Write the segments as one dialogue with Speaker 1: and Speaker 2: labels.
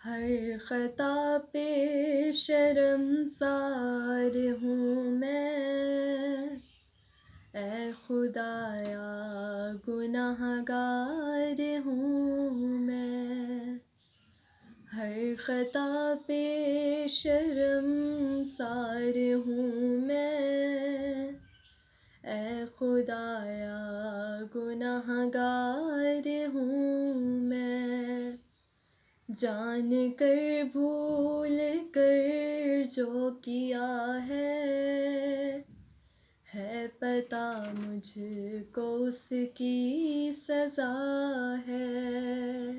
Speaker 1: ہر خطا پہ شرمسار ہوں میں، اے خدایا گناہ گار ہوں میں۔ ہر خطا پہ شرمسار ہوں میں، اے خدایا گناہ گار ہوں میں۔ جان کر بھول کر جو کیا ہے پتہ مجھ کو اس کی سزا ہے۔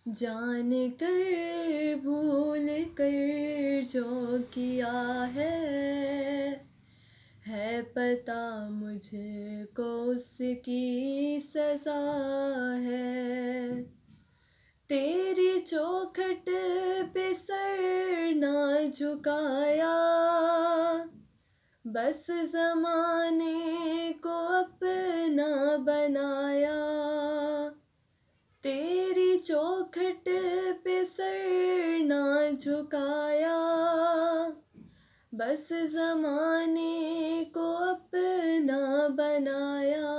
Speaker 1: جان کر بھول کر جو کیا ہے پتہ مجھ کو اس کی سزا ہے۔ تیری چوکھٹ پہ سر نہ جھکایا، بس زمانے کو اپنا بنایا۔ تیری چوکھٹ پہ سر نہ جھکایا، بس زمانے کو اپنا بنایا۔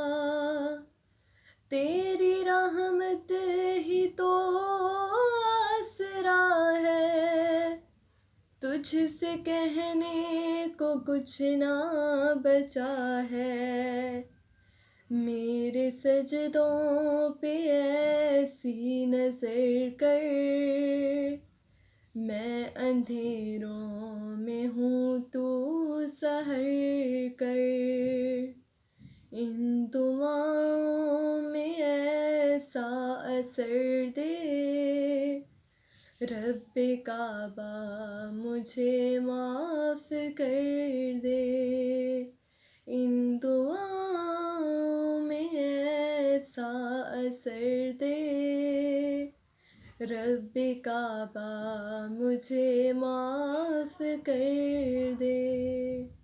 Speaker 1: تیری رحمت ہی تو آسرا ہے، تجھ سے کہنے کو کچھ نہ بچا ہے۔ میرے سجدوں پہ ایسی نظر کر، میں اندھیروں میں ہوں تو سحر کر۔ ان دعاؤں میں ایسا اثر دے، رب کعبہ مجھے معاف کر دے۔ ان دعاؤں میں ایسا اثر دے، رب کعبہ مجھے معاف کر دے۔